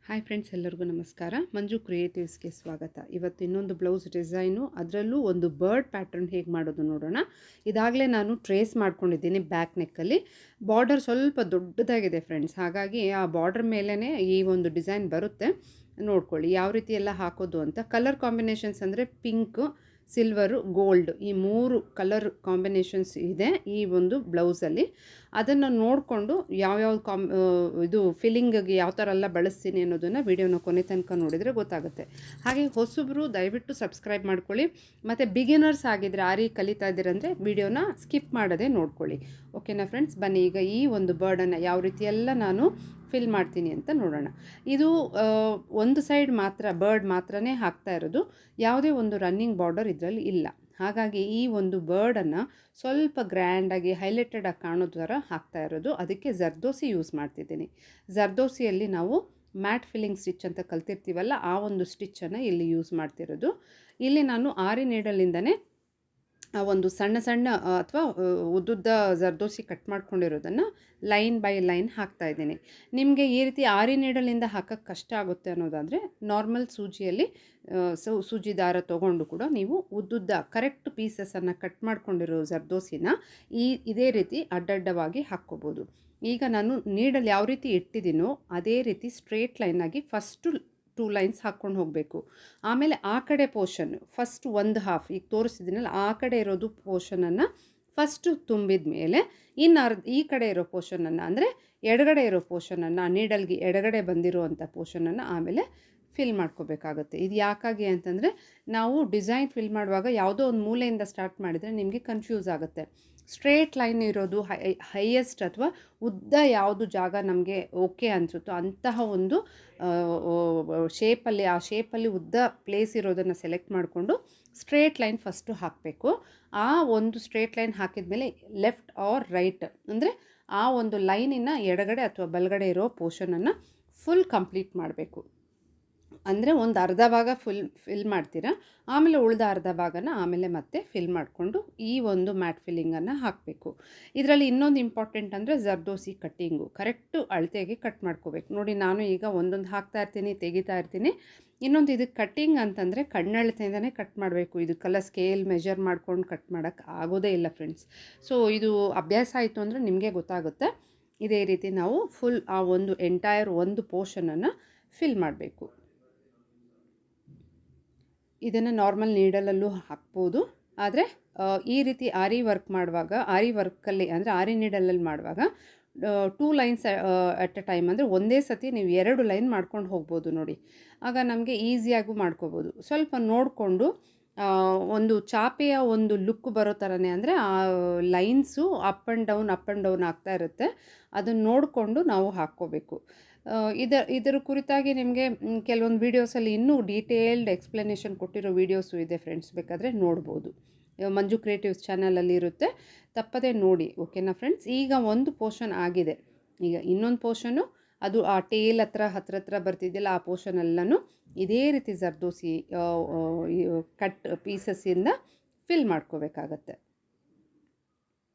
Hi friends, ಎಲ್ಲರಿಗೂ ನಮಸ್ಕಾರ. ಮಂಜು ಕ್ರಿಯೇಟಿವ್ಸ್ಗೆ ಸ್ವಾಗತ. ಇವತ್ತು ಇನ್ನೊಂದು ಬ್ಲೌಸ್ ಡಿಸೈನು, ಅದರಲ್ಲೂ ಒಂದು ಬರ್ಡ್ ಪ್ಯಾಟರ್ನ್ ಹೇಗೆ ಮಾಡೋದು ನೋಡೋಣ. ಇದಾಗಲೇ ನಾನು ಟ್ರೇಸ್ ಮಾಡ್ಕೊಂಡಿದ್ದೀನಿ ಬ್ಯಾಕ್ ನೆಕ್ಕಲ್ಲಿ. ಬಾರ್ಡರ್ ಸ್ವಲ್ಪ ದೊಡ್ಡದಾಗಿದೆ ಫ್ರೆಂಡ್ಸ್, ಹಾಗಾಗಿ ಆ ಬಾರ್ಡರ್ ಮೇಲೇ ಈ ಒಂದು ಡಿಸೈನ್ ಬರುತ್ತೆ. ನೋಡ್ಕೊಳ್ಳಿ ಯಾವ ರೀತಿ ಎಲ್ಲ ಹಾಕೋದು ಅಂತ. ಕಲರ್ ಕಾಂಬಿನೇಷನ್ಸ್ ಅಂದರೆ ಪಿಂಕು, ಸಿಲ್ವರು, ಗೋಲ್ಡ್, ಈ 3 ಕಲರ್ ಕಾಂಬಿನೇಷನ್ಸ್ ಇದೆ ಈ ಒಂದು ಬ್ಲೌಸಲ್ಲಿ. ಅದನ್ನು ನೋಡಿಕೊಂಡು ಯಾವ್ಯಾವ ಇದು ಫಿಲ್ಲಿಂಗಿಗೆ ಯಾವ ಥರ ಎಲ್ಲ ಬಳಸ್ತೀನಿ ಅನ್ನೋದನ್ನು ವಿಡಿಯೋನ ಕೊನೆ ತನಕ ನೋಡಿದರೆ ಗೊತ್ತಾಗುತ್ತೆ. ಹಾಗೆ ಹೊಸಬ್ರು ದಯವಿಟ್ಟು ಸಬ್ಸ್ಕ್ರೈಬ್ ಮಾಡ್ಕೊಳ್ಳಿ. ಮತ್ತು ಬಿಗಿನರ್ಸ್ ಆಗಿದ್ದರೆ ಆರಿ ಕಲಿತಾ ಇದ್ದೀರಂದರೆ ವಿಡಿಯೋನ ಸ್ಕಿಪ್ ಮಾಡದೆ ನೋಡ್ಕೊಳ್ಳಿ. ಓಕೆನಾ ಫ್ರೆಂಡ್ಸ್, ಬನ್ನಿ ಈಗ ಈ ಒಂದು ಬರ್ಡನ್ನು ಯಾವ ರೀತಿ ಎಲ್ಲ ನಾನು ಫಿಲ್ ಮಾಡ್ತೀನಿ ಅಂತ ನೋಡೋಣ. ಇದು ಒಂದು ಸೈಡ್ ಮಾತ್ರ ಬರ್ಡ್ ಮಾತ್ರನೇ ಹಾಕ್ತಾ ಇರೋದು, ಯಾವುದೇ ಒಂದು ರನ್ನಿಂಗ್ ಬಾರ್ಡರ್ ಇದರಲ್ಲಿ ಇಲ್ಲ. ಹಾಗಾಗಿ ಈ ಒಂದು ಬರ್ಡನ್ನು ಸ್ವಲ್ಪ ಗ್ರ್ಯಾಂಡಾಗಿ ಹೈಲೈಟೆಡಾಗಿ ಕಾಣೋ ಥರ ಹಾಕ್ತಾ ಇರೋದು. ಅದಕ್ಕೆ ಜರ್ದೋಸಿ ಯೂಸ್ ಮಾಡ್ತಿದ್ದೀನಿ. ಜರ್ದೋಸಿಯಲ್ಲಿ ನಾವು ಮ್ಯಾಟ್ ಫಿಲ್ಲಿಂಗ್ ಸ್ಟಿಚ್ ಅಂತ ಕಲ್ತಿರ್ತೀವಲ್ಲ, ಆ ಒಂದು ಸ್ಟಿಚ್ಚನ್ನು ಇಲ್ಲಿ ಯೂಸ್ ಮಾಡ್ತಿರೋದು. ಇಲ್ಲಿ ನಾನು ಆರಿ ನೀಡಲಿಂದನೇ ಒಂದು ಸಣ್ಣ ಸಣ್ಣ ಅಥವಾ ಉದ್ದುದ್ದ ಜರ್ದೋಸಿ ಕಟ್ ಮಾಡ್ಕೊಂಡಿರೋದನ್ನು ಲೈನ್ ಬೈ ಲೈನ್ ಹಾಕ್ತಾ ಇದ್ದೀನಿ. ನಿಮಗೆ ಈ ರೀತಿ ಆರಿ ನೀಡಲಿಂದ ಹಾಕೋಕ್ಕೆ ಕಷ್ಟ ಆಗುತ್ತೆ ಅನ್ನೋದಾದರೆ ನಾರ್ಮಲ್ ಸೂಜಿಯಲ್ಲಿ ಸೂಜಿ ದಾರ ತೊಗೊಂಡು ಕೂಡ ನೀವು ಉದ್ದುದ್ದ ಕರೆಕ್ಟ್ ಪೀಸಸನ್ನು ಕಟ್ ಮಾಡ್ಕೊಂಡಿರೋ ಜರ್ದೋಸಿನ ಇದೇ ರೀತಿ ಅಡ್ಡಡ್ಡವಾಗಿ ಹಾಕ್ಕೋಬೋದು. ಈಗ ನಾನು ನೀಡಲ್ ಯಾವ ರೀತಿ ಇಟ್ಟಿದ್ದೀನೋ ಅದೇ ರೀತಿ ಸ್ಟ್ರೇಟ್ ಲೈನಾಗಿ ಫಸ್ಟು 2 ಲೈನ್ಸ್ ಹಾಕ್ಕೊಂಡು ಹೋಗಬೇಕು. ಆಮೇಲೆ ಆ ಕಡೆ ಪೋರ್ಷನ್ ಫಸ್ಟ್ ಒಂದು ಹಾಫ್ ಈಗ ತೋರಿಸಿದ್ದೀನಲ್ಲ, ಆ ಕಡೆ ಇರೋದು ಪೋರ್ಷನನ್ನು ಫಸ್ಟು ತುಂಬಿದ ಮೇಲೆ ಇನ್ನು ಈ ಕಡೆ ಇರೋ ಪೋರ್ಷನನ್ನು ಅಂದರೆ ಎಡಗಡೆ ಇರೋ ಪೋರ್ಷನನ್ನು, ನೀಡಲ್ಗೆ ಎಡಗಡೆ ಬಂದಿರುವಂಥ ಪೋರ್ಷನನ್ನು ಆಮೇಲೆ ಫಿಲ್ ಮಾಡ್ಕೋಬೇಕಾಗುತ್ತೆ. ಇದು ಯಾಕಾಗಿ ಅಂತಂದರೆ ನಾವು ಡಿಸೈನ್ ಫಿಲ್ ಮಾಡುವಾಗ ಯಾವುದೋ ಒಂದು ಮೂಲೆಯಿಂದ ಸ್ಟಾರ್ಟ್ ಮಾಡಿದರೆ ನಿಮಗೆ ಕನ್ಫ್ಯೂಸ್ ಆಗುತ್ತೆ. ಸ್ಟ್ರೇಟ್ ಲೈನ್ ಇರೋದು ಹೈಯೆಸ್ಟ್ ಅಥವಾ ಉದ್ದ ಯಾವುದು ಜಾಗ ನಮಗೆ ಓಕೆ ಅನಿಸುತ್ತೋ ಅಂತಹ ಒಂದು ಶೇಪಲ್ಲಿ, ಆ ಶೇಪಲ್ಲಿ ಉದ್ದ ಪ್ಲೇಸ್ ಇರೋದನ್ನು ಸೆಲೆಕ್ಟ್ ಮಾಡಿಕೊಂಡು ಸ್ಟ್ರೇಟ್ ಲೈನ್ ಫಸ್ಟು ಹಾಕಬೇಕು. ಆ ಒಂದು ಸ್ಟ್ರೇಟ್ ಲೈನ್ ಹಾಕಿದ ಮೇಲೆ ಲೆಫ್ಟ್ ಆರ್ ರೈಟ್ ಅಂದರೆ ಆ ಒಂದು ಲೈನಿನ ಎಡಗಡೆ ಅಥವಾ ಬಲಗಡೆ ಇರೋ ಪೋರ್ಷನನ್ನು ಫುಲ್ ಕಂಪ್ಲೀಟ್ ಮಾಡಬೇಕು. ಅಂದರೆ ಒಂದು ಅರ್ಧ ಭಾಗ ಫಿಲ್ ಮಾಡ್ತೀರಾ, ಆಮೇಲೆ ಉಳಿದ ಅರ್ಧ ಭಾಗನ ಆಮೇಲೆ ಮತ್ತೆ ಫಿಲ್ ಮಾಡಿಕೊಂಡು ಈ ಒಂದು ಮ್ಯಾಟ್ ಫಿಲ್ಲಿಂಗನ್ನು ಹಾಕಬೇಕು. ಇದರಲ್ಲಿ ಇನ್ನೊಂದು ಇಂಪಾರ್ಟೆಂಟ್ ಅಂದರೆ ಜರ್ದೋಸಿ ಕಟ್ಟಿಂಗು ಕರೆಕ್ಟು ಅಳತೆಗೆ ಕಟ್ ಮಾಡ್ಕೋಬೇಕು. ನೋಡಿ, ನಾನು ಈಗ ಒಂದೊಂದು ಹಾಕ್ತಾ ಇರ್ತೀನಿ, ತೆಗಿತಾ ಇರ್ತೀನಿ. ಇನ್ನೊಂದು ಇದಕ್ಕೆ ಕಟ್ಟಿಂಗ್ ಅಂತಂದರೆ ಕಣ್ಣಳತೆಯಿಂದನೇ ಕಟ್ ಮಾಡಬೇಕು. ಇದಕ್ಕೆಲ್ಲ ಸ್ಕೇಲ್ ಮೆಜರ್ ಮಾಡ್ಕೊಂಡು ಕಟ್ ಮಾಡೋಕ್ಕೆ ಆಗೋದೇ ಇಲ್ಲ ಫ್ರೆಂಡ್ಸ್. ಸೊ ಇದು ಅಭ್ಯಾಸ ಆಯಿತು ಅಂದರೆ ನಿಮಗೆ ಗೊತ್ತಾಗುತ್ತೆ. ಇದೇ ರೀತಿ ನಾವು ಫುಲ್ ಆ ಒಂದು ಎಂಟೈರ್ ಒಂದು ಪೋರ್ಷನನ್ನು ಫಿಲ್ ಮಾಡಬೇಕು. ಇದನ್ನು ನಾರ್ಮಲ್ ನೀಡಲಲ್ಲೂ ಹಾಕ್ಬೋದು, ಆದರೆ ಈ ರೀತಿ ಆರಿ ವರ್ಕ್ ಮಾಡುವಾಗ, ಆರಿ ವರ್ಕಲ್ಲಿ ಅಂದರೆ ಆರಿ ನೀಡಲಲ್ಲಿ ಮಾಡುವಾಗ 2 ಲೈನ್ಸ್ ಅಟ್ ಎ ಟೈಮ್ ಅಂದರೆ ಒಂದೇ ಸತಿ ನೀವು 2 ಲೈನ್ ಮಾಡ್ಕೊಂಡು ಹೋಗ್ಬೋದು. ನೋಡಿ, ಆಗ ನಮಗೆ ಈಸಿಯಾಗೂ ಮಾಡ್ಕೋಬೋದು. ಸ್ವಲ್ಪ ನೋಡಿಕೊಂಡು ಒಂದು ಚಾಪೆಯ ಒಂದು ಲುಕ್ ಬರೋ ಥರನೇ, ಅಂದರೆ ಆ ಲೈನ್ಸು ಅಪ್ ಆ್ಯಂಡ್ ಡೌನ್ ಆಗ್ತಾ ಇರುತ್ತೆ. ಅದನ್ನು ನೋಡಿಕೊಂಡು ನಾವು ಹಾಕ್ಕೋಬೇಕು. ಇದರ ಕುರಿತಾಗಿ ನಿಮಗೆ ಕೆಲವೊಂದು ವೀಡಿಯೋಸಲ್ಲಿ ಇನ್ನೂ ಡೀಟೇಲ್ಡ್ ಎಕ್ಸ್ಪ್ಲನೇಷನ್ ಕೊಟ್ಟಿರೋ ವೀಡಿಯೋಸು ಇದೆ ಫ್ರೆಂಡ್ಸ್, ಬೇಕಾದರೆ ನೋಡ್ಬೋದು. ಮಂಜು ಕ್ರಿಯೇಟಿವ್ಸ್ ಚಾನಲಲ್ಲಿ ಇರುತ್ತೆ, ತಪ್ಪದೇ ನೋಡಿ. ಓಕೆನಾ ಫ್ರೆಂಡ್ಸ್, ಈಗ ಒಂದು ಪೋರ್ಷನ್ ಆಗಿದೆ. ಈಗ ಇನ್ನೊಂದು ಪೋರ್ಷನು, ಅದು ಆ ಟೇಲ್ ಹತ್ರ ಬರ್ತಿದೆಯಲ್ಲ, ಆ ಪೋರ್ಷನೆಲ್ಲನೂ ಇದೇ ರೀತಿ ಜರ್ದೋಸಿ ಕಟ್ ಪೀಸಸ್ಸಿಂದ ಫಿಲ್ ಮಾಡ್ಕೋಬೇಕಾಗತ್ತೆ.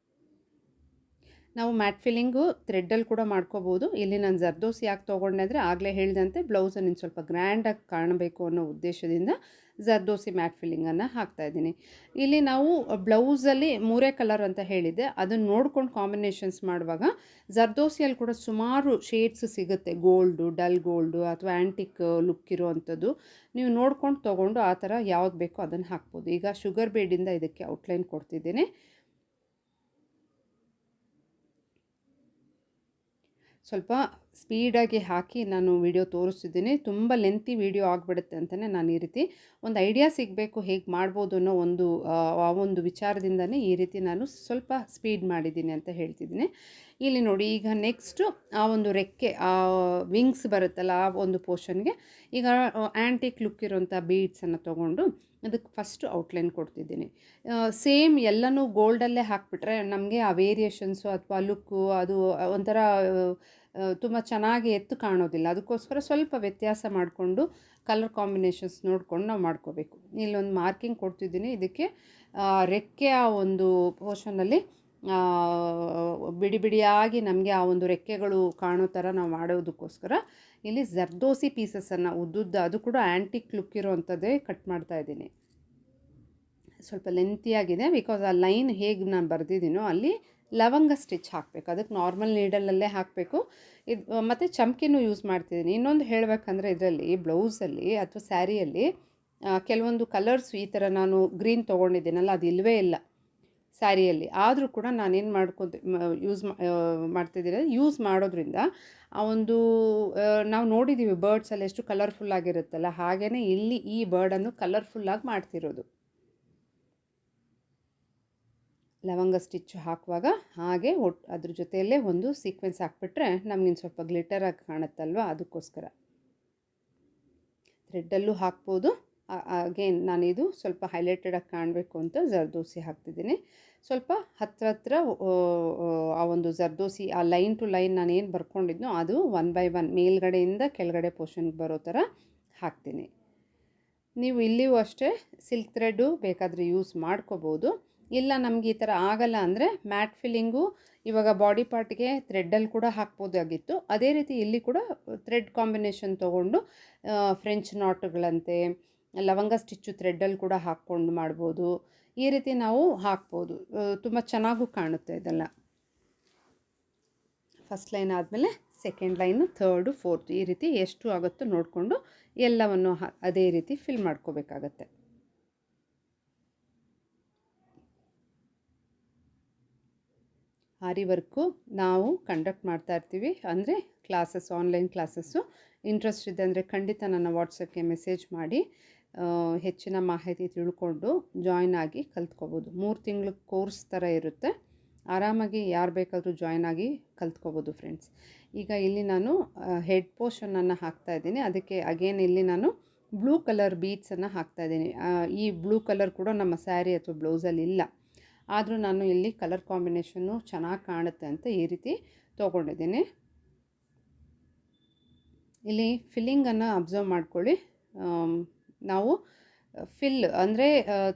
ನಾವು ಮ್ಯಾಟ್ ಫಿಲ್ಲಿಂಗು ಥ್ರೆಡ್ಡಲ್ಲಿ ಕೂಡ ಮಾಡ್ಕೋಬೋದು. ಇಲ್ಲಿ ನಾನು ಜರ್ದೋಸಿ ಯಾಕೆ ತೊಗೊಂಡೆ ಅಂದರೆ, ಆಗಲೇ ಹೇಳಿದಂತೆ ಬ್ಲೌಸನ್ನು ಇನ್ನು ಸ್ವಲ್ಪ ಗ್ರ್ಯಾಂಡಾಗಿ ಕಾಣಬೇಕು ಅನ್ನೋ ಉದ್ದೇಶದಿಂದ ಜರ್ದೋಸಿ ಮ್ಯಾಟ್ ಫಿಲ್ಲಿಂಗನ್ನು ಹಾಕ್ತಾಯಿದ್ದೀನಿ. ಇಲ್ಲಿ ನಾವು ಬ್ಲೌಸಲ್ಲಿ 3 ಕಲರ್ ಅಂತ ಹೇಳಿದ್ದೆ, ಅದನ್ನು ನೋಡ್ಕೊಂಡು ಕಾಂಬಿನೇಷನ್ಸ್ ಮಾಡುವಾಗ ಜರ್ದೋಸಿಯಲ್ಲಿ ಕೂಡ ಸುಮಾರು ಶೇಡ್ಸ್ ಸಿಗುತ್ತೆ. ಗೋಲ್ಡು, ಡಲ್ ಗೋಲ್ಡು ಅಥವಾ ಆ್ಯಂಟಿಕ್ ಲುಕ್ ಇರೋವಂಥದ್ದು ನೀವು ನೋಡ್ಕೊಂಡು ತೊಗೊಂಡು ಆ ಥರ ಯಾವ್ದು ಬೇಕೋ ಅದನ್ನು ಹಾಕ್ಬೋದು. ಈಗ ಶುಗರ್ ಬೀಡಿಂದ ಇದಕ್ಕೆ ಔಟ್ಲೈನ್ ಕೊಡ್ತಿದ್ದೀನಿ. ಸ್ವಲ್ಪ ಸ್ಪೀಡಾಗಿ ಹಾಕಿ ನಾನು ವಿಡಿಯೋ ತೋರಿಸ್ತಿದ್ದೀನಿ. ತುಂಬ ಲೆಂತಿ ವಿಡಿಯೋ ಆಗಿಬಿಡುತ್ತೆ ಅಂತಲೇ ನಾನು ಈ ರೀತಿ ಒಂದು ಐಡಿಯಾ ಸಿಗಬೇಕು ಹೇಗೆ ಮಾಡ್ಬೋದು ಅನ್ನೋ ಆ ಒಂದು ವಿಚಾರದಿಂದನೇ ಈ ರೀತಿ ನಾನು ಸ್ವಲ್ಪ ಸ್ಪೀಡ್ ಮಾಡಿದ್ದೀನಿ ಅಂತ ಹೇಳ್ತಿದ್ದೀನಿ. ಇಲ್ಲಿ ನೋಡಿ, ಈಗ ನೆಕ್ಸ್ಟು ಆ ಒಂದು ರೆಕ್ಕೆ, ಆ ವಿಂಗ್ಸ್ ಬರುತ್ತಲ್ಲ, ಆ ಒಂದು ಪೋರ್ಷನ್ಗೆ ಈಗ ಆ್ಯಂಟಿಕ್ ಲುಕ್ ಇರೋಂಥ ಬೀಡ್ಸನ್ನು ತೊಗೊಂಡು ಅದಕ್ಕೆ ಫಸ್ಟು ಔಟ್ಲೈನ್ ಕೊಡ್ತಿದ್ದೀನಿ. ಸೇಮ್ ಎಲ್ಲನೂ ಗೋಲ್ಡಲ್ಲೇ ಹಾಕಿಬಿಟ್ರೆ ನಮಗೆ ಆ ವೇರಿಯೇಷನ್ಸು ಅಥವಾ ಲುಕ್ಕು ಅದು ಒಂಥರ ತುಂಬ ಚೆನ್ನಾಗಿ ಎತ್ತು ಕಾಣೋದಿಲ್ಲ. ಅದಕ್ಕೋಸ್ಕರ ಸ್ವಲ್ಪ ವ್ಯತ್ಯಾಸ ಮಾಡಿಕೊಂಡು ಕಲರ್ ಕಾಂಬಿನೇಷನ್ಸ್ ನೋಡ್ಕೊಂಡು ನಾವು ಮಾಡ್ಕೋಬೇಕು. ಇಲ್ಲೊಂದು ಮಾರ್ಕಿಂಗ್ ಕೊಡ್ತಿದ್ದೀನಿ. ಇದಕ್ಕೆ ರೆಕ್ಕೆಯ ಒಂದು ಪೋರ್ಷನಲ್ಲಿ ಬಿಡಿ ಬಿಡಿಯಾಗಿ ನಮಗೆ ಆ ಒಂದು ರೆಕ್ಕೆಗಳು ಕಾಣೋ ಥರ ನಾವು ಮಾಡೋದಕ್ಕೋಸ್ಕರ ಇಲ್ಲಿ ಜರ್ದೋಸಿ ಪೀಸಸನ್ನು ಉದ್ದುದ್ದ, ಅದು ಕೂಡ ಆ್ಯಂಟಿಕ್ ಲುಕ್ ಇರೋವಂಥದ್ದೇ ಕಟ್ ಮಾಡ್ತಾ ಇದ್ದೀನಿ. ಸ್ವಲ್ಪ ಲೆಂತಿಯಾಗಿದೆ, ಬಿಕಾಸ್ ಆ ಲೈನ್ ಹೇಗೆ ನಾನು ಬರೆದಿದ್ದೀನೋ ಅಲ್ಲಿ ಲವಂಗ ಸ್ಟಿಚ್ ಹಾಕಬೇಕು. ಅದಕ್ಕೆ ನಾರ್ಮಲ್ ನೀಡಲಲ್ಲೇ ಹಾಕಬೇಕು. ಇದು ಮತ್ತು ಚಮ್ಕಿನೂ ಯೂಸ್ ಮಾಡ್ತಿದ್ದೀನಿ. ಇನ್ನೊಂದು ಹೇಳಬೇಕಂದ್ರೆ ಇದರಲ್ಲಿ ಬ್ಲೌಸಲ್ಲಿ ಅಥವಾ ಸ್ಯಾರಿಯಲ್ಲಿ ಕೆಲವೊಂದು ಕಲರ್ಸ್ ಈ ಥರ ನಾನು ಗ್ರೀನ್ ತೊಗೊಂಡಿದ್ದೀನಲ್ಲ, ಅದು ಇಲ್ಲವೇ ಇಲ್ಲ ಸ್ಯಾರಿಯಲ್ಲಿ. ಆದರೂ ಕೂಡ ನಾನೇನು ಮಾಡ್ತಿದ್ದೀನಿ, ಯೂಸ್ ಮಾಡೋದ್ರಿಂದ ಆ ಒಂದು ನಾವು ನೋಡಿದ್ದೀವಿ ಬರ್ಡ್ಸಲ್ಲಿ ಎಷ್ಟು ಕಲರ್ಫುಲ್ಲಾಗಿರುತ್ತಲ್ಲ, ಹಾಗೆಯೇ ಇಲ್ಲಿ ಈ ಬರ್ಡನ್ನು ಕಲರ್ಫುಲ್ಲಾಗಿ ಮಾಡ್ತಿರೋದು. ಲವಂಗ ಸ್ಟಿಚ್ ಹಾಕುವಾಗ ಹಾಗೆ ಅದ್ರ ಜೊತೆಯಲ್ಲೇ ಒಂದು ಸೀಕ್ವೆನ್ಸ್ ಹಾಕ್ಬಿಟ್ರೆ ನಮಗಿನ್ನು ಸ್ವಲ್ಪ ಗ್ಲಿಟರಾಗಿ ಕಾಣುತ್ತಲ್ವ, ಅದಕ್ಕೋಸ್ಕರ ಥ್ರೆಡ್ಡಲ್ಲೂ ಹಾಕ್ಬೋದು. ಅಗೇನ್ ನಾನಿದು ಸ್ವಲ್ಪ ಹೈಲೈಟೆಡಾಗಿ ಕಾಣಬೇಕು ಅಂತ ಜರ್ದೋಸಿ ಹಾಕ್ತಿದ್ದೀನಿ. ಸ್ವಲ್ಪ ಹತ್ರ ಆ ಒಂದು ಜರ್ದೋಸಿ ಆ ಲೈನ್ ಟು ಲೈನ್ ನಾನು ಏನು ಬರ್ಕೊಂಡಿದ್ನೋ ಅದು 1 by 1 ಮೇಲ್ಗಡೆಯಿಂದ ಕೆಳಗಡೆ ಪೋರ್ಷನ್ಗೆ ಬರೋ ಥರ ಹಾಕ್ತೀನಿ. ನೀವು ಇಲ್ಲಿಯೂ ಅಷ್ಟೇ ಸಿಲ್ಕ್ ಥ್ರೆಡ್ಡು ಬೇಕಾದರೆ ಯೂಸ್ ಮಾಡ್ಕೋಬೋದು. ಇಲ್ಲ ನಮಗೆ ಈ ಥರ ಆಗಲ್ಲ ಅಂದರೆ ಮ್ಯಾಟ್ ಫಿಲ್ಲಿಂಗು ಇವಾಗ ಬಾಡಿ ಪಾರ್ಟ್ಗೆ ಥ್ರೆಡ್ಡಲ್ಲಿ ಕೂಡ ಹಾಕ್ಬೋದಾಗಿತ್ತು. ಅದೇ ರೀತಿ ಇಲ್ಲಿ ಕೂಡ ಥ್ರೆಡ್ ಕಾಂಬಿನೇಷನ್ ತೊಗೊಂಡು ಫ್ರೆಂಚ್ ನಾಟ್ಗಳಂತೆ ಲವಂಗ ಸ್ಟಿಚ್ಚು ಥ್ರೆಡ್ಡಲ್ಲಿ ಕೂಡ ಹಾಕ್ಕೊಂಡು ಮಾಡ್ಬೋದು. ಈ ರೀತಿ ನಾವು ಹಾಕ್ಬೋದು, ತುಂಬ ಚೆನ್ನಾಗೂ ಕಾಣುತ್ತೆ ಇದೆಲ್ಲ. ಫಸ್ಟ್ ಲೈನ್ ಆದಮೇಲೆ ಸೆಕೆಂಡ್ ಲೈನು, ಥರ್ಡು, ಫೋರ್ತು, ಈ ರೀತಿ ಎಷ್ಟು ಆಗುತ್ತೋ ನೋಡಿಕೊಂಡು ಎಲ್ಲವನ್ನು ಅದೇ ರೀತಿ ಫಿಲ್ ಮಾಡ್ಕೋಬೇಕಾಗತ್ತೆ. ಆರಿ ವರ್ಕು ನಾವು ಕಂಡಕ್ಟ್ ಮಾಡ್ತಾ ಇರ್ತೀವಿ, ಅಂದರೆ ಕ್ಲಾಸಸ್, ಆನ್ಲೈನ್ ಕ್ಲಾಸಸ್ಸು. ಇಂಟ್ರೆಸ್ಟ್ ಇದೆ ಅಂದರೆ ಖಂಡಿತ ನನ್ನ ವಾಟ್ಸಪ್ಗೆ ಮೆಸೇಜ್ ಮಾಡಿ ಹೆಚ್ಚಿನ ಮಾಹಿತಿ ತಿಳ್ಕೊಂಡು ಜಾಯ್ನ್ ಆಗಿ ಕಲ್ತ್ಕೋಬೋದು. 3 ತಿಂಗಳ ಕೋರ್ಸ್ ಥರ ಇರುತ್ತೆ, ಆರಾಮಾಗಿ ಯಾರು ಬೇಕಾದರೂ ಜಾಯ್ನ್ ಆಗಿ ಕಲ್ತ್ಕೋಬೋದು ಫ್ರೆಂಡ್ಸ್. ಈಗ ಇಲ್ಲಿ ನಾನು ಹೆಡ್ ಪೋರ್ಷನನ್ನು ಹಾಕ್ತಾಯಿದ್ದೀನಿ. ಅದಕ್ಕೆ ಅಗೇನ್ ಇಲ್ಲಿ ನಾನು ಬ್ಲೂ ಕಲರ್ ಬೀಡ್ಸನ್ನು ಹಾಕ್ತಾಯಿದ್ದೀನಿ. ಈ ಬ್ಲೂ ಕಲರ್ ಕೂಡ ನಮ್ಮ ಸ್ಯಾರಿ ಅಥವಾ ಬ್ಲೌಸಲ್ಲಿ ಇಲ್ಲ, ಆದರೂ ನಾನು ಇಲ್ಲಿ ಕಲರ್ ಕಾಂಬಿನೇಷನ್ನು ಚೆನ್ನಾಗಿ ಕಾಣುತ್ತೆ ಅಂತ ಈ ರೀತಿ ತೊಗೊಂಡಿದ್ದೀನಿ. ಇಲ್ಲಿ ಫಿಲ್ಲಿಂಗನ್ನು ಅಬ್ಸರ್ವ್ ಮಾಡ್ಕೊಳ್ಳಿ. ನಾವು ಫಿಲ್ ಅಂದರೆ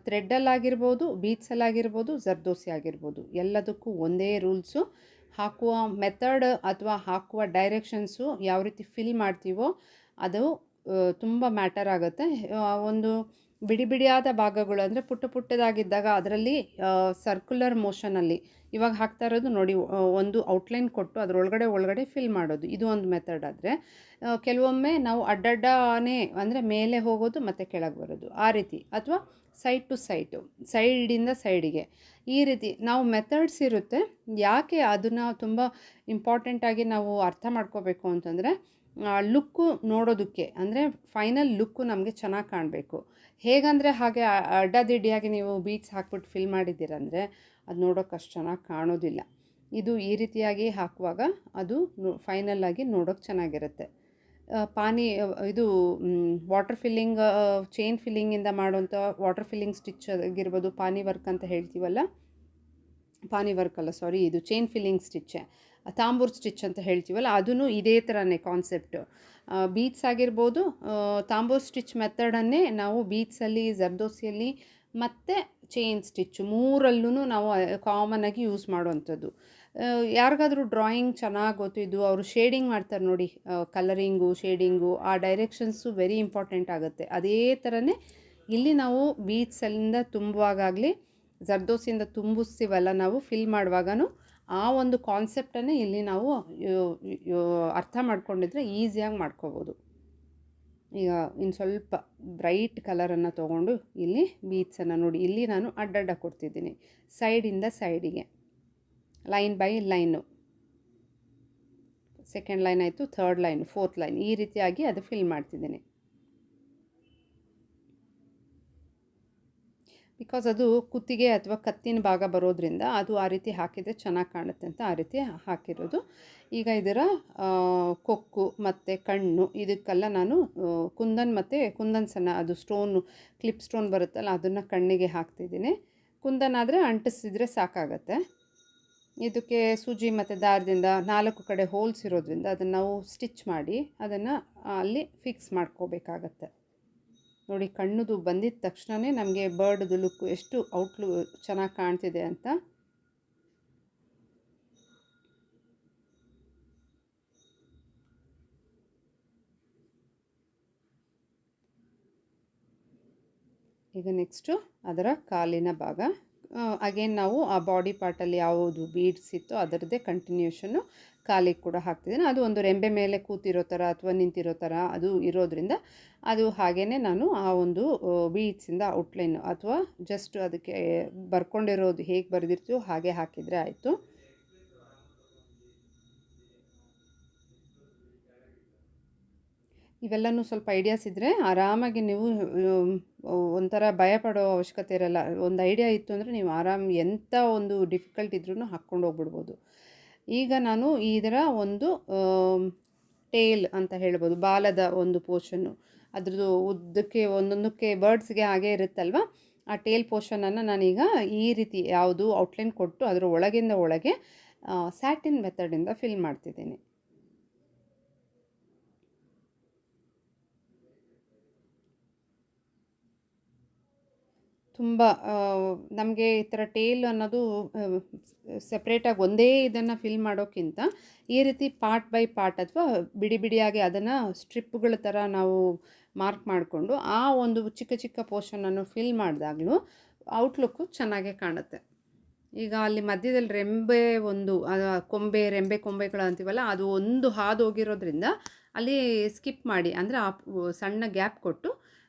ಥ್ರೆಡ್ಡಲ್ಲಾಗಿರ್ಬೋದು, ಬೀಡ್ಸಲ್ಲಾಗಿರ್ಬೋದು, ಜರ್ದೋಸಿ ಆಗಿರ್ಬೋದು, ಎಲ್ಲದಕ್ಕೂ ಒಂದೇ ರೂಲ್ಸು. ಹಾಕುವ ಮೆಥಡ್ ಅಥವಾ ಹಾಕುವ ಡೈರೆಕ್ಷನ್ಸು ಯಾವ ರೀತಿ ಫಿಲ್ ಮಾಡ್ತೀವೋ ಅದು ತುಂಬ ಮ್ಯಾಟರ್ ಆಗುತ್ತೆ. ಒಂದು ಬಿಡಿ ಬಿಡಿಯಾದ ಭಾಗಗಳು ಅಂದರೆ ಪುಟ್ಟದಾಗಿದ್ದಾಗ ಅದರಲ್ಲಿ ಸರ್ಕ್ಯುಲರ್ ಮೋಷನಲ್ಲಿ ಇವಾಗ ಹಾಕ್ತಾ ಇರೋದು ನೋಡಿ, ಒಂದು ಔಟ್ಲೈನ್ ಕೊಟ್ಟು ಒಳಗಡೆ ಫಿಲ್ ಮಾಡೋದು, ಇದು ಒಂದು ಮೆಥಡ್. ಆದರೆ ಕೆಲವೊಮ್ಮೆ ನಾವು ಅಡ್ಡಡ್ಡನೇ ಅಂದರೆ ಮೇಲೆ ಹೋಗೋದು ಮತ್ತು ಕೆಳಗೆ ಬರೋದು, ಆ ರೀತಿ, ಅಥವಾ ಸೈಡ್ ಟು ಸೈಡಿಂದ ಸೈಡಿಗೆ, ಈ ರೀತಿ ನಾವು ಮೆಥಡ್ಸ್ ಇರುತ್ತೆ. ಯಾಕೆ ಅದನ್ನು ತುಂಬ ಇಂಪಾರ್ಟೆಂಟಾಗಿ ನಾವು ಅರ್ಥ ಮಾಡ್ಕೋಬೇಕು ಅಂತಂದರೆ ಲುಕ್ಕು ನೋಡೋದಕ್ಕೆ, ಅಂದರೆ ಫೈನಲ್ ಲುಕ್ಕು ನಮಗೆ ಚೆನ್ನಾಗಿ ಕಾಣಬೇಕು. ಹೇಗಂದರೆ ಹಾಗೆ ಅಡ್ಡದಿಡ್ಡಿಯಾಗಿ ನೀವು ಬೀಡ್ಸ್ ಹಾಕ್ಬಿಟ್ಟು ಫಿಲ್ ಮಾಡಿದ್ದೀರಂದರೆ ಅದು ನೋಡೋಕೆ ಅಷ್ಟು ಚೆನ್ನಾಗಿ ಕಾಣೋದಿಲ್ಲ. ಇದು ಈ ರೀತಿಯಾಗಿ ಹಾಕುವಾಗ ಅದು ಫೈನಲ್ಲಾಗಿ ನೋಡೋಕೆ ಚೆನ್ನಾಗಿರುತ್ತೆ. ಇದು ವಾಟರ್ ಫಿಲ್ಲಿಂಗ್, ಚೈನ್ ಫಿಲ್ಲಿಂಗಿಂದ ಮಾಡೋಂಥ ವಾಟರ್ ಫಿಲ್ಲಿಂಗ್ ಸ್ಟಿಚ್ ಆಗಿರ್ಬೋದು, ಪಾನಿ ವರ್ಕ್ ಅಂತ ಹೇಳ್ತೀವಲ್ಲ, ಪಾನಿ ವರ್ಕ್ ಅಲ್ಲ ಸಾರಿ, ಇದು ಚೈನ್ ಫಿಲ್ಲಿಂಗ್ ಸ್ಟಿಚ್ಚೆ, ತಾಂಬೂರ್ ಸ್ಟಿಚ್ ಅಂತ ಹೇಳ್ತೀವಲ್ಲ, ಅದೂ ಇದೇ ಥರನೇ ಕಾನ್ಸೆಪ್ಟು. ಬೀಡ್ಸ್ ಆಗಿರ್ಬೋದು, ತಾಂಬೂರ್ ಸ್ಟಿಚ್ ಮೆಥಡನ್ನೇ ನಾವು ಬೀಡ್ಸಲ್ಲಿ, ಜರ್ದೋಸಿಯಲ್ಲಿ ಮತ್ತು ಚೈನ್ ಸ್ಟಿಚ್ಚು ಮೂರಲ್ಲೂ ನಾವು ಕಾಮನ್ನಾಗಿ ಯೂಸ್ ಮಾಡುವಂಥದ್ದು. ಯಾರಿಗಾದರೂ ಡ್ರಾಯಿಂಗ್ ಚೆನ್ನಾಗಿ ಗೊತ್ತಿದ್ದು ಅವರು ಶೇಡಿಂಗ್ ಮಾಡ್ತಾರೆ ನೋಡಿ, ಕಲರಿಂಗು, ಶೇಡಿಂಗು, ಆ ಡೈರೆಕ್ಷನ್ಸು ವೆರಿ ಇಂಪಾರ್ಟೆಂಟ್ ಆಗುತ್ತೆ. ಅದೇ ಥರನೇ ಇಲ್ಲಿ ನಾವು ಬೀಡ್ಸಲ್ಲಿಂದ ತುಂಬುವಾಗಲಿ ಜರ್ದೋಸಿಯಿಂದ ತುಂಬಿಸ್ತೀವಲ್ಲ ನಾವು ಫಿಲ್ ಮಾಡುವಾಗೂ ಆ ಒಂದು ಕಾನ್ಸೆಪ್ಟನ್ನೇ ಇಲ್ಲಿ ನಾವು ಅರ್ಥ ಮಾಡ್ಕೊಂಡಿದ್ರೆ ಈಸಿಯಾಗಿ ಮಾಡ್ಕೋಬೋದು. ಈಗ ಇನ್ನು ಸ್ವಲ್ಪ ಬ್ರೈಟ್ ಕಲರನ್ನು ತೊಗೊಂಡು ಇಲ್ಲಿ ಬೀಡ್ಸನ್ನು ನೋಡಿ, ಇಲ್ಲಿ ನಾನು ಅಡ್ಡಡ್ಡ ಕೊಡ್ತಿದ್ದೀನಿ ಸೈಡಿಂದ ಸೈಡಿಗೆ, line by line. Second line ಆಯಿತು, ಥರ್ಡ್ ಲೈನ್, ಫೋರ್ತ್ ಲೈನ್, ಈ ರೀತಿಯಾಗಿ ಅದು ಫಿಲ್ ಮಾಡ್ತಿದ್ದೀನಿ. ಬಿಕಾಸ್ ಅದು ಕುತ್ತಿಗೆ ಅಥವಾ ಕತ್ತಿನ ಭಾಗ ಬರೋದ್ರಿಂದ ಅದು ಆ ರೀತಿ ಹಾಕಿದರೆ ಚೆನ್ನಾಗಿ ಕಾಣುತ್ತೆ ಅಂತ ಆ ರೀತಿ ಹಾಕಿರೋದು. ಈಗ ಇದರ ಕೊಕ್ಕು ಮತ್ತು ಕಣ್ಣು ಇದಕ್ಕೆಲ್ಲ ನಾನು ಕುಂದನ್ ಮತ್ತು ಕುಂದನ್ ಸಣ್ಣ ಅದು ಸ್ಟೋನು, ಕ್ಲಿಪ್ ಸ್ಟೋನ್ ಬರುತ್ತಲ್ಲ, ಅದನ್ನು ಕಣ್ಣಿಗೆ ಹಾಕ್ತಿದ್ದೀನಿ. ಕುಂದನ್ ಆದರೆ ಅಂಟಿಸಿದ್ರೆ ಸಾಕಾಗತ್ತೆ. ಇದಕ್ಕೆ ಸೂಜಿ ಮತ್ತು ದಾರದಿಂದ 4 ಕಡೆ ಹೋಲ್ಸ್ ಇರೋದ್ರಿಂದ ಅದನ್ನು ನಾವು ಸ್ಟಿಚ್ ಮಾಡಿ ಅದನ್ನು ಅಲ್ಲಿ ಫಿಕ್ಸ್ ಮಾಡ್ಕೋಬೇಕಾಗತ್ತೆ. ನೋಡಿ, ಕಣ್ಣುದು ಬಂದಿದ್ದ ತಕ್ಷಣವೇ ನಮಗೆ ಬರ್ಡ್ದು ಲುಕ್ಕು ಎಷ್ಟು ಔಟ್ಲು ಚೆನ್ನಾಗಿ ಕಾಣ್ತಿದೆ ಅಂತ. ಈಗ ನೆಕ್ಸ್ಟು ಅದರ ಕಾಲಿನ ಭಾಗ. ಅಗೇನ್ ನಾವು ಆ ಬಾಡಿ ಪಾರ್ಟಲ್ಲಿ ಯಾವುದು ಬೀಡ್ಸ್ ಇತ್ತೋ ಅದರದ್ದೇ ಕಂಟಿನ್ಯೂಷನ್ನು ಕಾಲಿಗೆ ಕೂಡ ಹಾಕ್ತಿದ್ದೀನಿ. ಅದು ಒಂದು ರೆಂಬೆ ಮೇಲೆ ಕೂತಿರೋ ಥರ ಅಥವಾ ನಿಂತಿರೋ ಥರ ಅದು ಇರೋದ್ರಿಂದ ಅದು ಹಾಗೇ ನಾನು ಆ ಒಂದು ಬೀಡ್ಸಿಂದ ಔಟ್ಲೈನು ಅಥವಾ ಜಸ್ಟ್ ಅದಕ್ಕೆ ಬರ್ಕೊಂಡಿರೋದು ಹೇಗೆ ಬರೆದಿರ್ತೀವೋ ಹಾಗೆ ಹಾಕಿದರೆ ಆಯಿತು. ಇವೆಲ್ಲನೂ ಸ್ವಲ್ಪ ಐಡಿಯಾಸ್ ಇದ್ದರೆ ಆರಾಮಾಗಿ ನೀವು ಒಂಥರ ಭಯಪಡೋ ಅವಶ್ಯಕತೆ ಇರಲ್ಲ. ಒಂದು ಐಡಿಯಾ ಇತ್ತು ಅಂದರೆ ನೀವು ಎಂಥ ಒಂದು ಡಿಫಿಕಲ್ಟ್ ಇದ್ರೂ ಹಾಕ್ಕೊಂಡು ಹೋಗ್ಬಿಡ್ಬೋದು. ಈಗ ನಾನು ಇದರ ಒಂದು ಟೇಲ್ ಅಂತ ಹೇಳ್ಬೋದು, ಬಾಲದ ಒಂದು ಪೋರ್ಷನ್ನು, ಅದ್ರದ್ದು ಉದ್ದಕ್ಕೆ ಒಂದೊಂದಕ್ಕೆ ಬರ್ಡ್ಸ್ಗೆ ಹಾಗೆ ಇರುತ್ತಲ್ವ, ಆ ಟೇಲ್ ಪೋರ್ಷನನ್ನು ನಾನೀಗ ಈ ರೀತಿ ಯಾವುದು ಔಟ್ಲೈನ್ ಕೊಟ್ಟು ಅದರ ಒಳಗಿಂದ ಒಳಗೆ ಸ್ಯಾಟಿನ್ ಮೆಥಡಿಂದ ಫಿಲ್ ಮಾಡ್ತಿದ್ದೀನಿ. ತುಂಬ ನಮಗೆ ಈ ಥರ ಟೇಲ್ ಅನ್ನೋದು ಸಪ್ರೇಟಾಗಿ ಒಂದೇ ಇದನ್ನು ಫಿಲ್ ಮಾಡೋಕ್ಕಿಂತ ಈ ರೀತಿ ಪಾರ್ಟ್ ಬೈ ಪಾರ್ಟ್ ಅಥವಾ ಬಿಡಿ ಬಿಡಿಯಾಗಿ ಅದನ್ನು ಸ್ಟ್ರಿಪ್ಗಳ ಥರ ನಾವು ಮಾರ್ಕ್ ಮಾಡಿಕೊಂಡು ಆ ಒಂದು ಚಿಕ್ಕ ಚಿಕ್ಕ ಪೋರ್ಷನನ್ನು ಫಿಲ್ ಮಾಡಿದಾಗಲೂ ಔಟ್ಲುಕ್ಕು ಚೆನ್ನಾಗೇ ಕಾಣುತ್ತೆ. ಈಗ ಅಲ್ಲಿ ಮಧ್ಯದಲ್ಲಿ ರೆಂಬೆ ಒಂದು ರೆಂಬೆ ಕೊಂಬೆಗಳು ಅಂತೀವಲ್ಲ, ಅದು ಒಂದು ಹಾದು ಹೋಗಿರೋದ್ರಿಂದ ಅಲ್ಲಿ ಸ್ಕಿಪ್ ಮಾಡಿ, ಅಂದರೆ ಆ ಸಣ್ಣ ಗ್ಯಾಪ್ ಕೊಟ್ಟು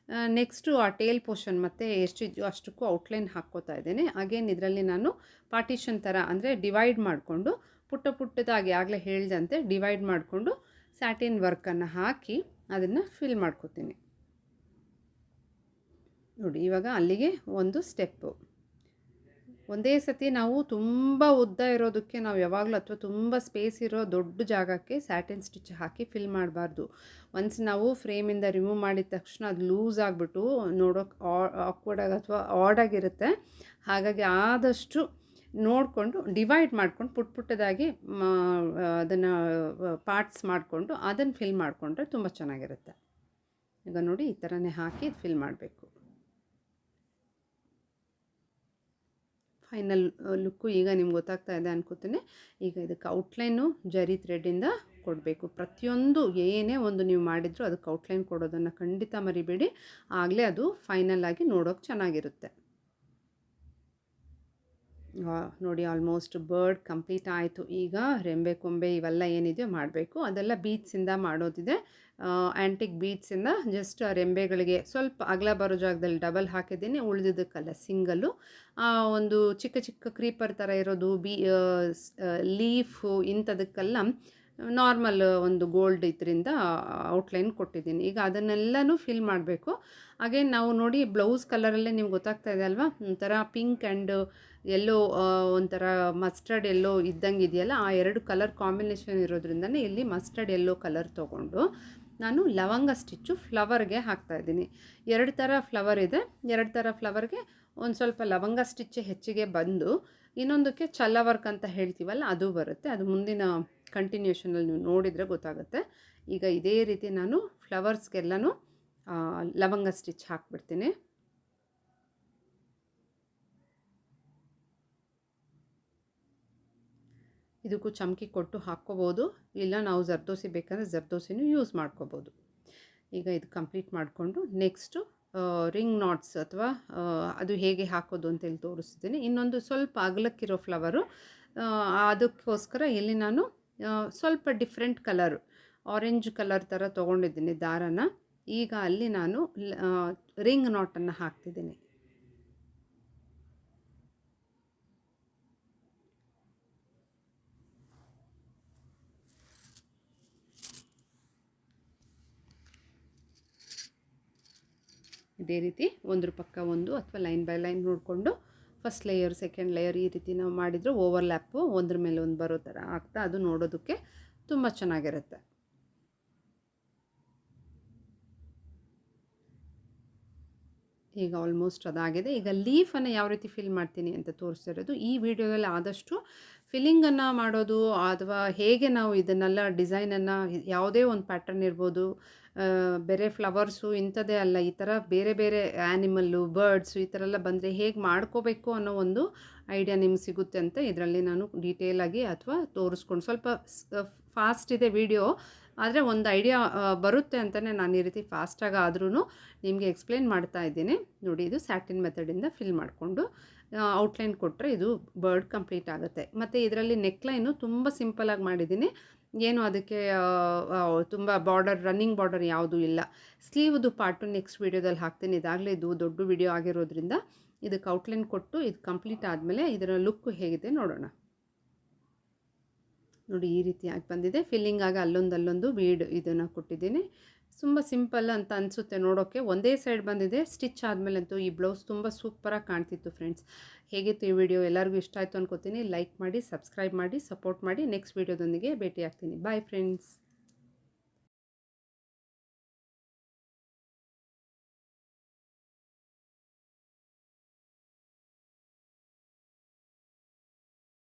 ನೆಕ್ಸ್ಟು ಆ ಟೇಲ್ ಪೋರ್ಷನ್ ಮತ್ತು ಎಷ್ಟಿದೆಯೋ ಅಷ್ಟಕ್ಕೂ ಔಟ್ಲೈನ್ ಹಾಕ್ಕೋತಾ ಇದ್ದೇನೆ. ಅಗೇನ್ ಇದರಲ್ಲಿ ನಾನು ಪಾರ್ಟಿಷನ್ ಥರ ಅಂದರೆ ಡಿವೈಡ್ ಮಾಡಿಕೊಂಡು ಪುಟ್ಟದಾಗಿ ಆಗಲೇ ಹೇಳಿದಂತೆ ಡಿವೈಡ್ ಮಾಡಿಕೊಂಡು ಸ್ಯಾಟಿನ್ ವರ್ಕನ್ನು ಹಾಕಿ ಅದನ್ನು ಫಿಲ್ ಮಾಡ್ಕೋತೀನಿ. ನೋಡಿ, ಇವಾಗ ಅಲ್ಲಿಗೆ ಒಂದು ಸ್ಟೆಪ್ಪು. ಒಂದೇ ಸತಿ ನಾವು ತುಂಬ ಉದ್ದ ಇರೋದಕ್ಕೆ ನಾವು ಯಾವಾಗಲೂ ಅಥವಾ ತುಂಬ ಸ್ಪೇಸ್ ಇರೋ ದೊಡ್ಡ ಜಾಗಕ್ಕೆ ಸ್ಯಾಟಿನ್ ಸ್ಟಿಚ್ ಹಾಕಿ ಫಿಲ್ ಮಾಡಬಾರ್ದು. ಒನ್ಸ್ ನಾವು ಫ್ರೇಮಿಂದ ರಿಮೂವ್ ಮಾಡಿದ ತಕ್ಷಣ ಅದು ಲೂಸ್ ಆಗಿಬಿಟ್ಟು ನೋಡೋಕೆ ಆಕ್ವರ್ಡಾಗಿ ಅಥವಾ ಆಡಾಗಿರುತ್ತೆ. ಹಾಗಾಗಿ ಆದಷ್ಟು ನೋಡಿಕೊಂಡು ಡಿವೈಡ್ ಮಾಡ್ಕೊಂಡು ಪುಟ್ಟದಾಗಿ ಅದನ್ನು ಪಾರ್ಟ್ಸ್ ಮಾಡಿಕೊಂಡು ಅದನ್ನು ಫಿಲ್ ಮಾಡಿಕೊಂಡ್ರೆ ತುಂಬ ಚೆನ್ನಾಗಿರುತ್ತೆ. ಈಗ ನೋಡಿ, ಈ ಥರನೇ ಹಾಕಿ ಫಿಲ್ ಮಾಡಬೇಕು. ಫೈನಲ್ ಲುಕ್ಕು ಈಗ ನಿಮ್ಗೆ ಗೊತ್ತಾಗ್ತಾ ಇದೆ ಅನ್ಕೋತೀನಿ. ಈಗ ಇದಕ್ಕೆ ಔಟ್ಲೈನು ಜರಿ ಥ್ರೆಡ್ಡಿಂದ ಕೊಡಬೇಕು. ಪ್ರತಿಯೊಂದು ಏನೇ ಒಂದು ನೀವು ಮಾಡಿದರೂ ಅದಕ್ಕೆ ಔಟ್ಲೈನ್ ಕೊಡೋದನ್ನು ಖಂಡಿತ ಮರಿಬೇಡಿ, ಆಗಲೇ ಅದು ಫೈನಲ್ ಆಗಿ ನೋಡೋಕೆ ಚೆನ್ನಾಗಿರುತ್ತೆ. ನೋಡಿ, ಆಲ್ಮೋಸ್ಟ್ ಬರ್ಡ್ ಕಂಪ್ಲೀಟ್ ಆಯಿತು. ಈಗ ರೆಂಬೆ ಕೊಂಬೆ ಇವೆಲ್ಲ ಏನಿದೆಯೋ ಮಾಡಬೇಕು. ಅದೆಲ್ಲ ಬೀಡ್ಸಿಂದ ಮಾಡೋದಿದೆ. ಆ್ಯಂಟಿಕ್ ಬೀಡ್ಸಿಂದ ಜಸ್ಟ್ ಆ ರೆಂಬೆಗಳಿಗೆ ಸ್ವಲ್ಪ ಅಗಲ ಬರೋ ಜಾಗದಲ್ಲಿ ಡಬಲ್ ಹಾಕಿದ್ದೀನಿ, ಉಳಿದಿದ್ದಕ್ಕಲ್ಲ ಸಿಂಗಲ್ಲು. ಒಂದು ಚಿಕ್ಕ ಚಿಕ್ಕ ಕ್ರೀಪರ್ ಥರ ಇರೋದು ಲೀಫು ಇಂಥದಕ್ಕೆಲ್ಲ ನಾರ್ಮಲ್ ಒಂದು ಗೋಲ್ಡ್ ಇದರಿಂದ ಔಟ್ಲೈನ್ ಕೊಟ್ಟಿದ್ದೀನಿ. ಈಗ ಅದನ್ನೆಲ್ಲನೂ ಫಿಲ್ ಮಾಡಬೇಕು. ಅಗೇನ್ ನಾವು ನೋಡಿ ಬ್ಲೌಸ್ ಕಲರಲ್ಲೇ ನಿಮ್ಗೆ ಗೊತ್ತಾಗ್ತಾ ಇದೆ ಅಲ್ವಾ, ಒಂಥರ ಪಿಂಕ್ ಆ್ಯಂಡ್ ಎಲ್ಲೋ ಒಂಥರ ಮಸ್ಟರ್ಡ್ ಎಲ್ಲೋ ಇದ್ದಂಗೆ ಇದೆಯಲ್ಲ, ಆ ಎರಡು ಕಲರ್ ಕಾಂಬಿನೇಷನ್ ಇರೋದ್ರಿಂದನೇ ಇಲ್ಲಿ ಮಸ್ಟರ್ಡ್ ಎಲ್ಲೋ ಕಲರ್ ತೊಗೊಂಡು ನಾನು ಲವಂಗ ಸ್ಟಿಚ್ಚು ಫ್ಲವರ್ಗೆ ಹಾಕ್ತಾಯಿದ್ದೀನಿ. 2 ಥರ ಫ್ಲವರ್ ಇದೆ. 2 ಥರ ಫ್ಲವರ್ಗೆ ಒಂದು ಸ್ವಲ್ಪ ಲವಂಗ ಸ್ಟಿಚ್ಚೆ ಹೆಚ್ಚಿಗೆ ಬಂದು ಇನ್ನೊಂದಕ್ಕೆ ಚಲ್ಲ ವರ್ಕ್ ಅಂತ ಹೇಳ್ತೀವಲ್ಲ ಅದು ಬರುತ್ತೆ. ಅದು ಮುಂದಿನ ಕಂಟಿನ್ಯೂಷನಲ್ಲಿ ನೀವು ನೋಡಿದರೆ ಗೊತ್ತಾಗುತ್ತೆ. ಈಗ ಇದೇ ರೀತಿ ನಾನು ಫ್ಲವರ್ಸ್ಗೆಲ್ಲನೂ ಲವಂಗ ಸ್ಟಿಚ್ ಹಾಕ್ಬಿಡ್ತೀನಿ. ಇದಕ್ಕೂ ಚಮಕಿ ಕೊಟ್ಟು ಹಾಕ್ಕೋಬೋದು, ಇಲ್ಲ ನಾವು ಜರ್ದೋಸಿ ಬೇಕಂದರೆ ಜರ್ದೋಸಿನೂ ಯೂಸ್ ಮಾಡ್ಕೋಬೋದು. ಈಗ ಇದು ಕಂಪ್ಲೀಟ್ ಮಾಡಿಕೊಂಡು ನೆಕ್ಸ್ಟು ರಿಂಗ್ ನಾಟ್ಸ್ ಅಥವಾ ಅದು ಹೇಗೆ ಹಾಕೋದು ಅಂತೇಳಿ ತೋರಿಸ್ತಿದ್ದೀನಿ. ಇನ್ನೊಂದು ಸ್ವಲ್ಪ ಅಗಲಕ್ಕಿರೋ ಫ್ಲವರು, ಅದಕ್ಕೋಸ್ಕರ ಇಲ್ಲಿ ನಾನು ಸ್ವಲ್ಪ ಡಿಫ್ರೆಂಟ್ ಕಲರು ಆರೆಂಜ್ ಕಲರ್ ಥರ ತೊಗೊಂಡಿದ್ದೀನಿ ದಾರನ. ಈಗ ಅಲ್ಲಿ ನಾನು ರಿಂಗ್ ನಾಟನ್ನು ಹಾಕ್ತಿದ್ದೀನಿ. ಇದೇ ರೀತಿ ಒಂದ್ರ ಪಕ್ಕ ಒಂದು ಅಥವಾ ಲೈನ್ ಬೈ ಲೈನ್ ನೋಡಿಕೊಂಡು ಫಸ್ಟ್ ಲೇಯರ್ ಸೆಕೆಂಡ್ ಲೇಯರ್ ಈ ರೀತಿ ನಾವು ಮಾಡಿದರೆ ಓವರ್ಲ್ಯಾಪು ಒಂದ್ರ ಮೇಲೆ ಒಂದು ಬರೋ ಥರ ಆಗ್ತಾ ಅದು ನೋಡೋದಕ್ಕೆ ತುಂಬ ಚೆನ್ನಾಗಿರುತ್ತೆ. ಈಗ ಆಲ್ಮೋಸ್ಟ್ ಅದಾಗಿದೆ. ಈಗ ಲೀಫನ್ನು ಯಾವ ರೀತಿ ಫಿಲ್ ಮಾಡ್ತೀನಿ ಅಂತ ತೋರಿಸ್ತಿರೋದು. ಈ ವಿಡಿಯೋದಲ್ಲಿ ಆದಷ್ಟು ಫಿಲ್ಲಿಂಗನ್ನು ಮಾಡೋದು ಅಥವಾ ಹೇಗೆ ನಾವು ಇದನ್ನೆಲ್ಲ ಡಿಸೈನನ್ನು ಯಾವುದೇ ಒಂದು ಪ್ಯಾಟರ್ನ್ ಇರ್ಬೋದು, ಬೇರೆ ಫ್ಲವರ್ಸು ಇಂಥದ್ದೇ ಅಲ್ಲ, ಈ ಥರ ಬೇರೆ ಬೇರೆ ಆ್ಯನಿಮಲ್ಲು ಬರ್ಡ್ಸು ಈ ಥರ ಎಲ್ಲ ಬಂದರೆ ಹೇಗೆ ಮಾಡ್ಕೋಬೇಕು ಅನ್ನೋ ಒಂದು ಐಡಿಯಾ ನಿಮ್ಗೆ ಸಿಗುತ್ತೆ ಅಂತ ಇದರಲ್ಲಿ ನಾನು ಡೀಟೇಲಾಗಿ ಅಥವಾ ತೋರಿಸ್ಕೊಂಡು ಸ್ವಲ್ಪ ಫಾಸ್ಟ್ ಇದೆ ವಿಡಿಯೋ, ಆದರೆ ಒಂದು ಐಡಿಯಾ ಬರುತ್ತೆ ಅಂತಲೇ ನಾನು ಈ ರೀತಿ ಫಾಸ್ಟಾಗಿ ಆದ್ರೂ ನಿಮಗೆ ಎಕ್ಸ್ಪ್ಲೇನ್ ಮಾಡ್ತಾ ಇದ್ದೀನಿ. ನೋಡಿ, ಇದು ಸ್ಯಾಟಿನ್ ಮೆಥಡಿಂದ ಫಿಲ್ ಮಾಡಿಕೊಂಡು ಔಟ್ಲೈನ್ ಕೊಟ್ಟರೆ ಇದು ಬರ್ಡ್ ಕಂಪ್ಲೀಟ್ ಆಗುತ್ತೆ. ಮತ್ತು ಇದರಲ್ಲಿ ನೆಕ್ಲೈನು ತುಂಬ ಸಿಂಪಲಾಗಿ ಮಾಡಿದ್ದೀನಿ. ಏನು ಅದಕ್ಕೆ ತುಂಬ ಬಾರ್ಡರ್, ರನ್ನಿಂಗ್ ಬಾರ್ಡರ್ ಯಾವುದೂ ಇಲ್ಲ. ಸ್ಲೀವ್ದು ಪಾರ್ಟು ನೆಕ್ಸ್ಟ್ ವೀಡಿಯೋದಲ್ಲಿ ಹಾಕ್ತೀನಿ. ಇದಾಗಲೇ ಇದು ದೊಡ್ಡ ವೀಡಿಯೋ ಆಗಿರೋದ್ರಿಂದ ಇದಕ್ಕೆ ಔಟ್ಲೈನ್ ಕೊಟ್ಟು ಇದು ಕಂಪ್ಲೀಟ್ ಆದಮೇಲೆ ಇದರ ಲುಕ್ ಹೇಗಿದೆ ನೋಡೋಣ. ನೋಡಿ, ಈ ರೀತಿಯಾಗಿ ಬಂದಿದೆ. ಫಿಲ್ಲಿಂಗಾಗಿ ಅಲ್ಲೊಂದು ಬೀಡ್ ಇದನ್ನು ಕೊಟ್ಟಿದ್ದೀನಿ. ತುಂಬ ಸಿಂಪಲ್ ಅಂತ ಅನಿಸುತ್ತೆ ನೋಡೋಕ್ಕೆ. ಒಂದೇ ಸೈಡ್ ಬಂದಿದೆ. ಸ್ಟಿಚ್ ಆದಮೇಲಂತೂ ಈ ಬ್ಲೌಸ್ ತುಂಬ ಸೂಪರಾಗಿ ಕಾಣ್ತಿತ್ತು ಫ್ರೆಂಡ್ಸ್. ಹೇಗಿತ್ತು ಈ ವಿಡಿಯೋ? ಎಲ್ಲರಿಗೂ ಇಷ್ಟ ಆಯಿತು ಅನ್ಕೋತೀನಿ. ಲೈಕ್ ಮಾಡಿ, ಸಬ್ಸ್ಕ್ರೈಬ್ ಮಾಡಿ, ಸಪೋರ್ಟ್ ಮಾಡಿ. ನೆಕ್ಸ್ಟ್ ವೀಡಿಯೋದೊಂದಿಗೆ ಭೇಟಿ ಆಗ್ತೀನಿ. Bye friends.